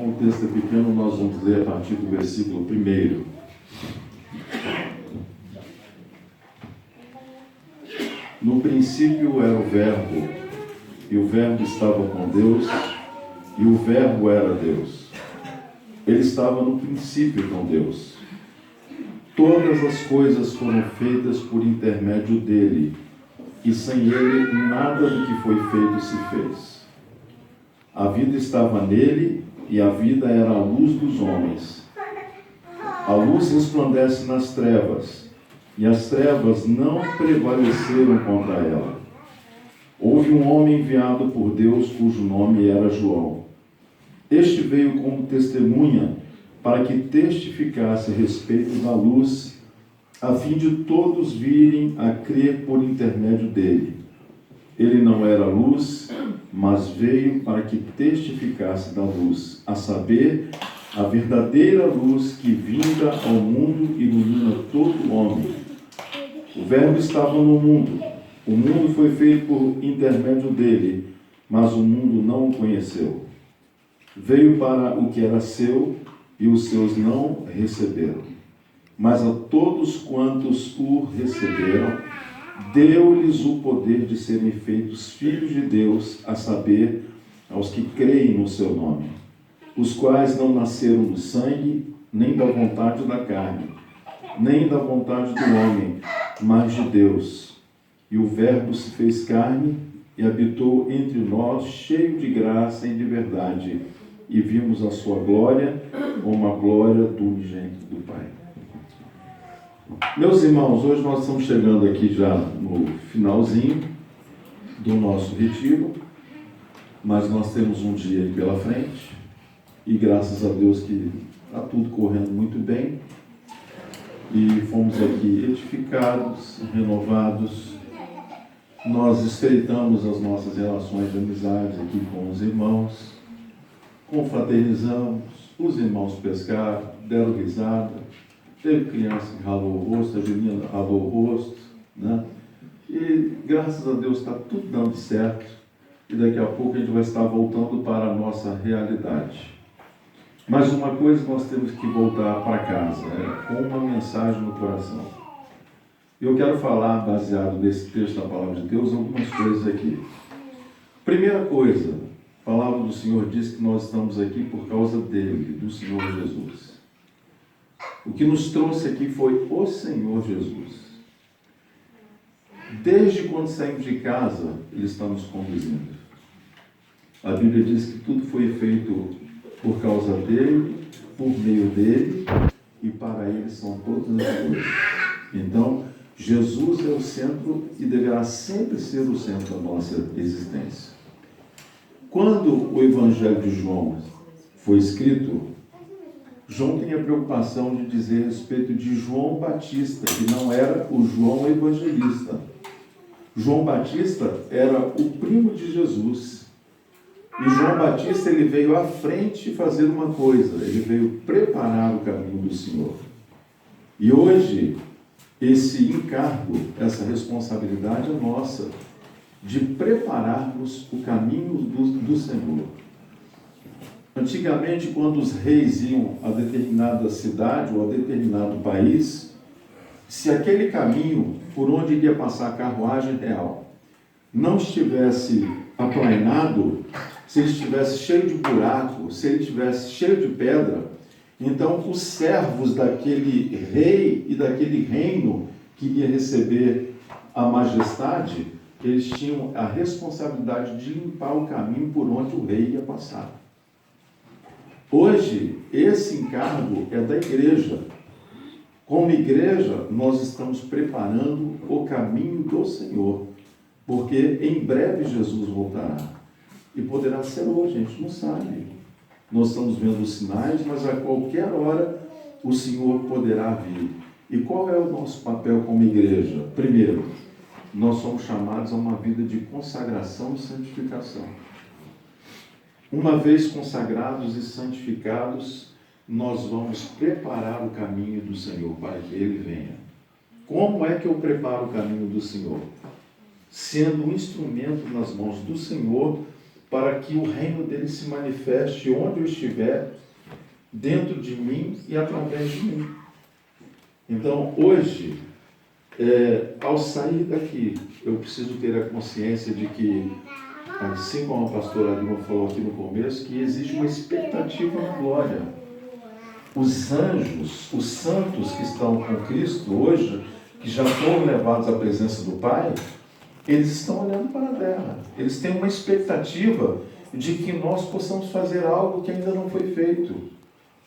como o texto é pequeno, nós vamos ler a partir do versículo 1. No princípio era o Verbo, e o Verbo estava com Deus, e o Verbo era Deus. Ele estava no princípio com Deus. Todas as coisas foram feitas por intermédio dele, e sem ele nada do que foi feito se fez. A vida estava nele, e a vida era a luz dos homens. A luz resplandece nas trevas, e as trevas não prevaleceram contra ela. Houve um homem enviado por Deus, cujo nome era João. Este veio como testemunha, para que testificasse a respeito da luz, a fim de todos virem a crer por intermédio dele. Ele não era luz, mas veio para que testificasse da luz, a saber, a verdadeira luz que, vinda ao mundo, ilumina todo homem. O Verbo estava no mundo. O mundo foi feito por intermédio dele, mas o mundo não o conheceu. Veio para o que era seu, e os seus não receberam. Mas a todos quantos o receberam, deu-lhes o poder de serem feitos filhos de Deus, a saber, aos que creem no seu nome, os quais não nasceram do sangue, nem da vontade da carne, nem da vontade do homem, mas de Deus. E o Verbo se fez carne e habitou entre nós, cheio de graça e de verdade, e vimos a sua glória, como a glória do unigênito do Pai. Meus irmãos, hoje nós estamos chegando aqui já no finalzinho do nosso retiro, mas nós temos um dia aí pela frente, e graças a Deus que está tudo correndo muito bem, e fomos aqui edificados, renovados. Nós estreitamos as nossas relações de amizade aqui com os irmãos, confraternizamos, os irmãos pescaram, deram risada, teve criança que ralou o rosto, a Julinha ralou o rosto, né? E graças a Deus está tudo dando certo, e daqui a pouco a gente vai estar voltando para a nossa realidade. Mas uma coisa nós temos que voltar para casa, com uma mensagem no coração. Eu quero falar, baseado nesse texto da Palavra de Deus, algumas coisas aqui. Primeira coisa, a Palavra do Senhor diz que nós estamos aqui por causa dele, do Senhor Jesus. O que nos trouxe aqui foi o Senhor Jesus. Desde quando saímos de casa, Ele está nos conduzindo. A Bíblia diz que tudo foi feito por causa dele, por meio dele, e para ele são todas as coisas. Então, Jesus é o centro e deverá sempre ser o centro da nossa existência. Quando o Evangelho de João foi escrito, João tem a preocupação de dizer a respeito de João Batista, que não era o João Evangelista. João Batista era o primo de Jesus. E João Batista, ele veio à frente fazer uma coisa, ele veio preparar o caminho do Senhor. E hoje, esse encargo, essa responsabilidade é nossa, de prepararmos o caminho do Senhor. Antigamente, quando os reis iam a determinada cidade ou a determinado país, se aquele caminho por onde iria passar a carruagem real não estivesse aplainado, se ele estivesse cheio de buraco, se ele estivesse cheio de pedra, então os servos daquele rei e daquele reino que ia receber a majestade, eles tinham a responsabilidade de limpar o caminho por onde o rei ia passar. Hoje, esse encargo é da igreja. Como igreja, nós estamos preparando o caminho do Senhor, porque em breve Jesus voltará. E poderá ser hoje, a gente não sabe. Nós estamos vendo os sinais, mas a qualquer hora o Senhor poderá vir. E qual é o nosso papel como igreja? Primeiro, nós somos chamados a uma vida de consagração e santificação. Uma vez consagrados e santificados, nós vamos preparar o caminho do Senhor para que Ele venha. Como é que eu preparo o caminho do Senhor? Sendo um instrumento nas mãos do Senhor para que o reino dele se manifeste onde eu estiver, dentro de mim e através de mim. Então, hoje, ao sair daqui, eu preciso ter a consciência de que, assim como a pastora Lima falou aqui no começo, que existe uma expectativa na glória. Os anjos, os santos que estão com Cristo hoje, que já foram levados à presença do Pai, eles estão olhando para a terra. Eles têm uma expectativa de que nós possamos fazer algo que ainda não foi feito,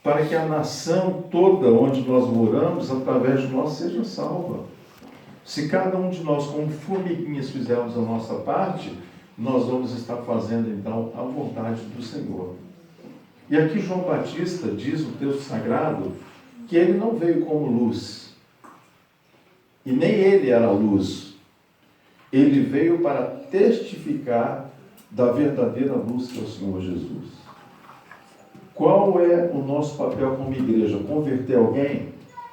para que a nação toda onde nós moramos, através de nós, seja salva. Se cada um de nós, como formiguinhas, fizermos a nossa parte, nós vamos estar fazendo, então, a vontade do Senhor. E aqui João Batista diz no texto sagrado que ele não veio como luz. E nem ele era luz. Ele veio para testificar da verdadeira luz que é o Senhor Jesus. Qual é o nosso papel como igreja? Converter alguém?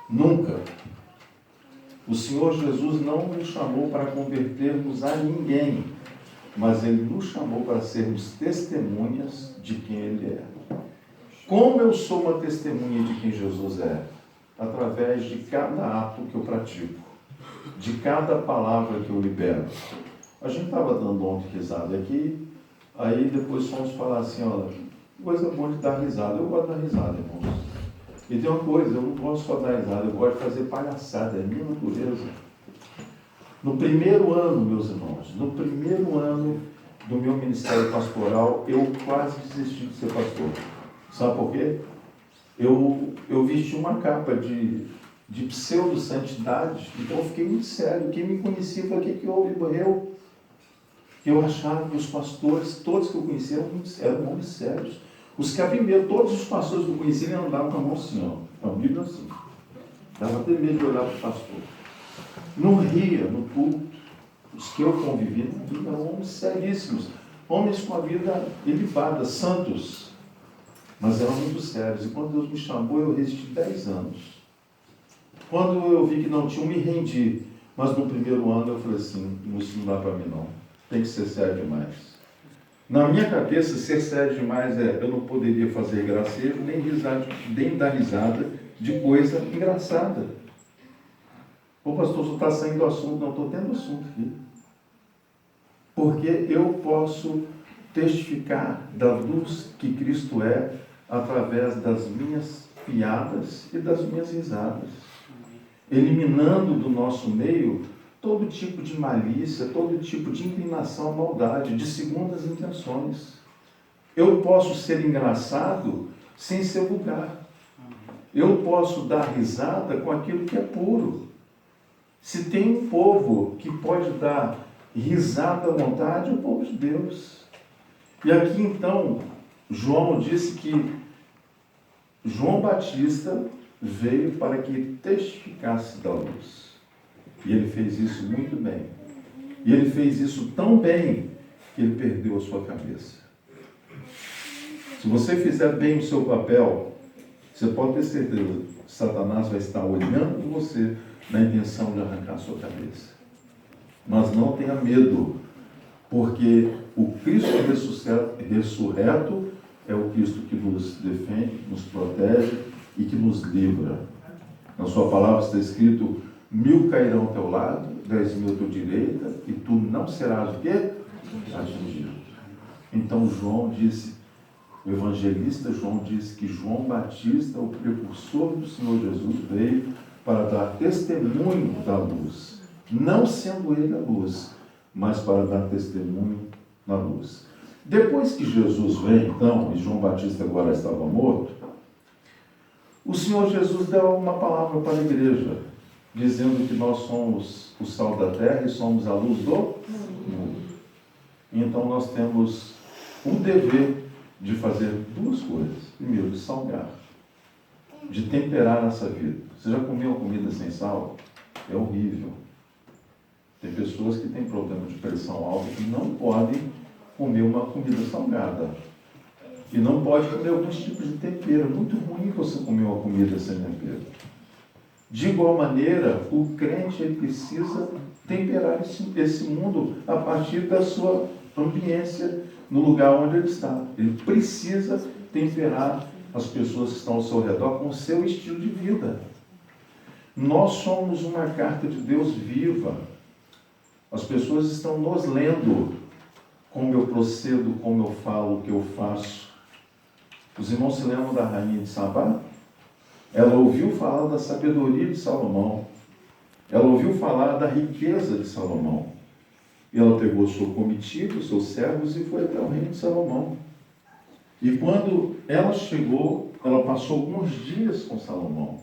Nunca. O Senhor Jesus não nos chamou para convertermos a ninguém, mas Ele nos chamou para sermos testemunhas de quem Ele é. Como eu sou uma testemunha de quem Jesus é? Através de cada ato que eu pratico, de cada palavra que eu libero. A gente estava dando ontem risada aqui, aí depois fomos falar assim, olha, coisa boa de dar risada. Eu gosto de dar risada, irmãos. E tem uma coisa, eu não gosto só de dar risada, eu gosto de fazer palhaçada, é minha natureza. No primeiro ano, meus irmãos, no primeiro ano do meu ministério pastoral, eu quase desisti de ser pastor. Sabe por quê? Eu vesti uma capa de pseudo-santidade, então eu fiquei muito sério. Quem me conhecia falou, o que houve, morreu? Eu achava que os pastores, todos que eu conhecia, eram homens sérios. Os que aprenderam, todos os pastores que eu conhecia, andavam com a mão assim, ó, com a Bíblia assim. Dava até medo de olhar para o pastor. Não ria no culto. Os que eu convivi na vida eram homens seríssimos. Homens com a vida ilibada, santos. Mas eram muito sérios. E quando Deus me chamou, eu resisti 10 anos. Quando eu vi que não tinha, eu me rendi. Mas no primeiro ano eu falei assim, isso não dá para mim não. Tem que ser sério demais. Na minha cabeça, ser sério demais eu não poderia fazer gracejo, nem dar risada de coisa engraçada. Ô pastor, você está saindo do assunto. Não, estou tendo assunto aqui. Porque eu posso testificar da luz que Cristo é através das minhas piadas e das minhas risadas. Eliminando do nosso meio todo tipo de malícia, todo tipo de inclinação à maldade, de segundas intenções. Eu posso ser engraçado sem ser vulgar. Eu posso dar risada com aquilo que é puro. Se tem um povo que pode dar risada à vontade, é o povo de Deus. E aqui então, João disse que João Batista veio para que testificasse da luz. E ele fez isso muito bem. E ele fez isso tão bem que ele perdeu a sua cabeça. Se você fizer bem o seu papel, você pode ter certeza que Satanás vai estar olhando você na intenção de arrancar a sua cabeça. Mas não tenha medo, porque o Cristo ressurreto é o Cristo que nos defende, nos protege e que nos livra. Na sua palavra está escrito: 1000 cairão ao teu lado, 10.000 à tua direita, e tu não serás o quê? Atingido. Então João disse, o evangelista João disse que João Batista, o precursor do Senhor Jesus, veio para dar testemunho da luz, não sendo ele a luz, mas para dar testemunho na luz. Depois que Jesus vem, então, e João Batista agora estava morto, o Senhor Jesus deu uma palavra para a igreja, dizendo que nós somos o sal da terra e somos a luz do mundo. Então nós temos o dever de fazer duas coisas. Primeiro, de salgar, de temperar essa vida. Você já comeu comida sem sal? É horrível. Tem pessoas que têm problema de pressão alta que não podem comer uma comida salgada. E não pode comer alguns tipos de tempero. É muito ruim você comer uma comida sem tempero. De igual maneira, o crente ele precisa temperar esse mundo a partir da sua ambiência no lugar onde ele está. Ele precisa temperar as pessoas que estão ao seu redor com o seu estilo de vida. Nós somos uma carta de Deus viva. As pessoas estão nos lendo como eu procedo, como eu falo, o que eu faço. Os irmãos se lembram da rainha de Sabá? Ela ouviu falar da sabedoria de Salomão. Ela ouviu falar da riqueza de Salomão. E ela pegou sua comitiva, seus servos, e foi até o reino de Salomão. E quando ela chegou, ela passou alguns dias com Salomão.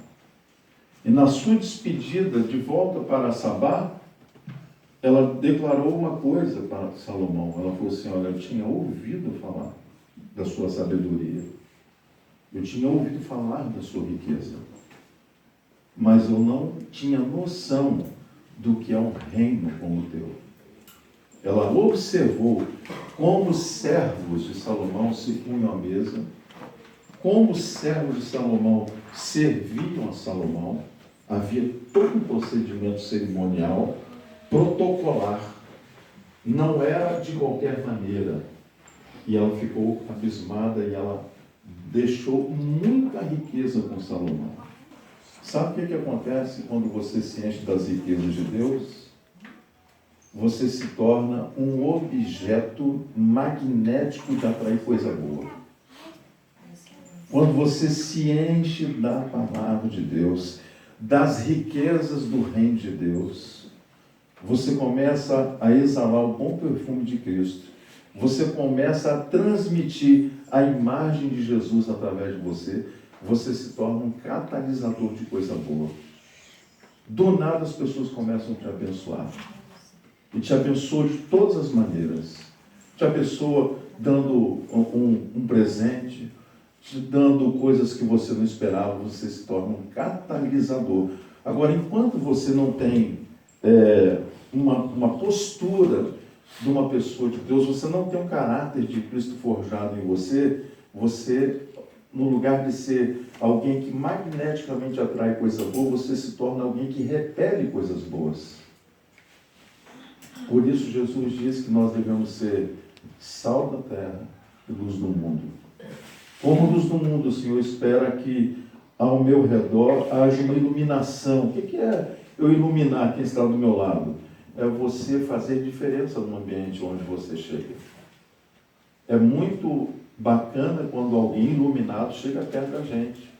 E na sua despedida, de volta para Sabá, ela declarou uma coisa para Salomão. Ela falou assim: olha, eu tinha ouvido falar da sua sabedoria. Eu tinha ouvido falar da sua riqueza. Mas eu não tinha noção do que é um reino como o teu. Ela observou como os servos de Salomão se punham à mesa, como os servos de Salomão serviam a Salomão. Havia todo um procedimento cerimonial, protocolar. Não era de qualquer maneira. E ela ficou abismada e ela deixou muita riqueza com Salomão. Sabe o que acontece quando você se enche das riquezas de Deus? Você se torna um objeto magnético de atrair coisa boa. Quando você se enche da palavra de Deus, das riquezas do reino de Deus, você começa a exalar o bom perfume de Cristo. Você começa a transmitir a imagem de Jesus através de você. Você se torna um catalisador de coisa boa. Do nada as pessoas começam a te abençoar. E te abençoa de todas as maneiras. Te abençoa dando um presente, te dando coisas que você não esperava. Você se torna um catalisador. Agora, enquanto você não tem uma postura de uma pessoa de Deus, você não tem um caráter de Cristo forjado em você, você, no lugar de ser alguém que magneticamente atrai coisa boa, você se torna alguém que repele coisas boas. Por isso Jesus diz que nós devemos ser sal da terra e luz do mundo. Como luz do mundo, o Senhor espera que ao meu redor haja uma iluminação. O que é eu iluminar quem está do meu lado? É você fazer diferença no ambiente onde você chega. É muito bacana quando alguém iluminado chega perto da gente.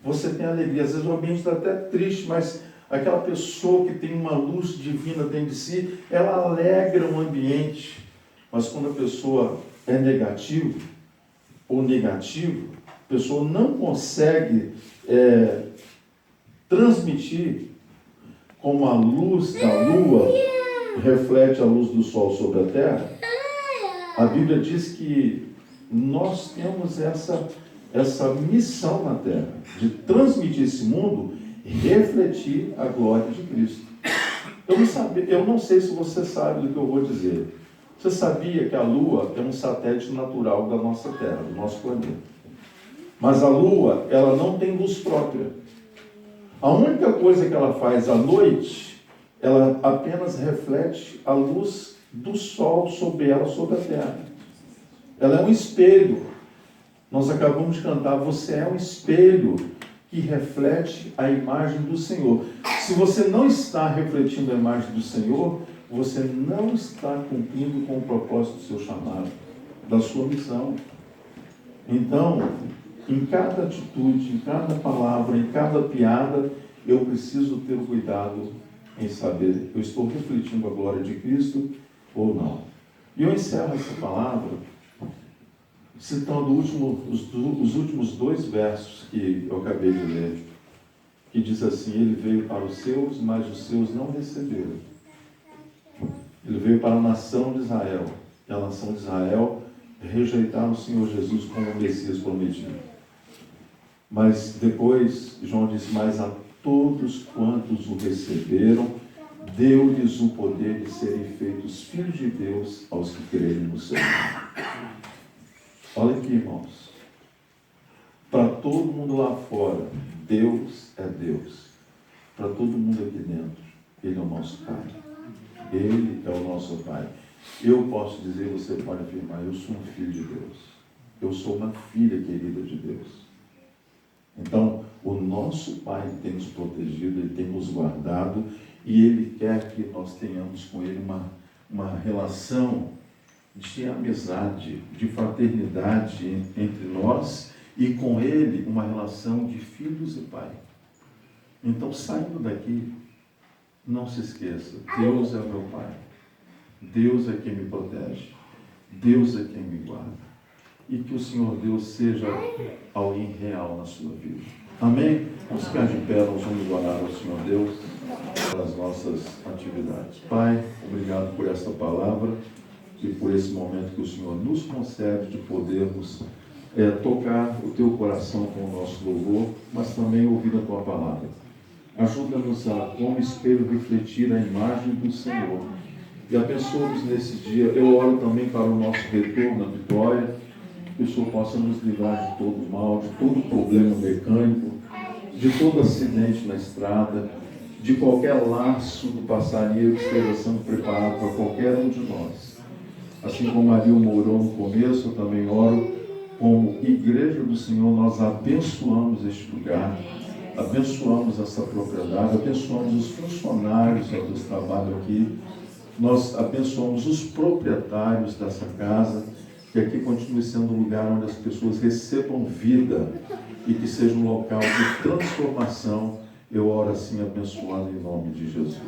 Você tem alegria. Às vezes o ambiente está até triste, mas aquela pessoa que tem uma luz divina dentro de si, ela alegra o ambiente. Mas quando a pessoa é negativa ou negativo, a pessoa não consegue transmitir como a luz da lua reflete a luz do sol sobre a terra. A Bíblia diz que nós temos essa missão na terra, de transmitir esse mundo e refletir a glória de Cristo. Eu não sei se você sabe do que eu vou dizer. Você sabia que a Lua é um satélite natural da nossa Terra, do nosso planeta. Mas a Lua, ela não tem luz própria. A única coisa que ela faz à noite, ela apenas reflete a luz do Sol sobre ela, sobre a Terra. Ela é um espelho. Nós acabamos de cantar, você é um espelho que reflete a imagem do Senhor. Se você não está refletindo a imagem do Senhor, você não está cumprindo com o propósito do seu chamado, da sua missão. Então, em cada atitude, em cada palavra, em cada piada, eu preciso ter o cuidado em saber, eu estou refletindo a glória de Cristo ou não. E eu encerro essa palavra citando os últimos 2 versos que eu acabei de ler, que diz assim: ele veio para os seus, mas os seus não receberam. Ele veio para a nação de Israel, e a nação de Israel rejeitaram o Senhor Jesus como o Messias prometido. Mas depois, João disse: mas a todos quantos o receberam, deu-lhes o poder de serem feitos filhos de Deus aos que crerem no Senhor. Olha aqui, irmãos. Para todo mundo lá fora, Deus é Deus. Para todo mundo aqui dentro, Ele é o nosso Pai. Ele é o nosso Pai. Eu posso dizer, você pode afirmar, eu sou um filho de Deus. Eu sou uma filha querida de Deus. Então, o nosso Pai tem nos protegido, Ele tem nos guardado e Ele quer que nós tenhamos com Ele uma relação de amizade, de fraternidade entre nós e com Ele uma relação de filhos e pai. Então, saindo daqui, não se esqueça, Deus é meu Pai, Deus é quem me protege, Deus é quem me guarda. E que o Senhor Deus seja alguém real na sua vida. Amém? Vamos ficar de pé, nós vamos orar ao Senhor Deus pelas nossas atividades. Pai, obrigado por essa palavra e por esse momento que o Senhor nos concede de podermos tocar o Teu coração com o nosso louvor, mas também ouvir a Tua palavra. Ajuda-nos a, como espelho, refletir a imagem do Senhor. E abençoa-nos nesse dia. Eu oro também para o nosso retorno à vitória, que o Senhor possa nos livrar de todo mal, de todo problema mecânico, de todo acidente na estrada, de qualquer laço do passarinho que esteja sendo preparado para qualquer um de nós. Assim como Maria orou no começo, eu também oro, como igreja do Senhor, nós abençoamos este lugar, abençoamos essa propriedade, abençoamos os funcionários que trabalham aqui, nós abençoamos os proprietários dessa casa, que aqui continue sendo um lugar onde as pessoas recebam vida e que seja um local de transformação. Eu oro assim abençoado em nome de Jesus.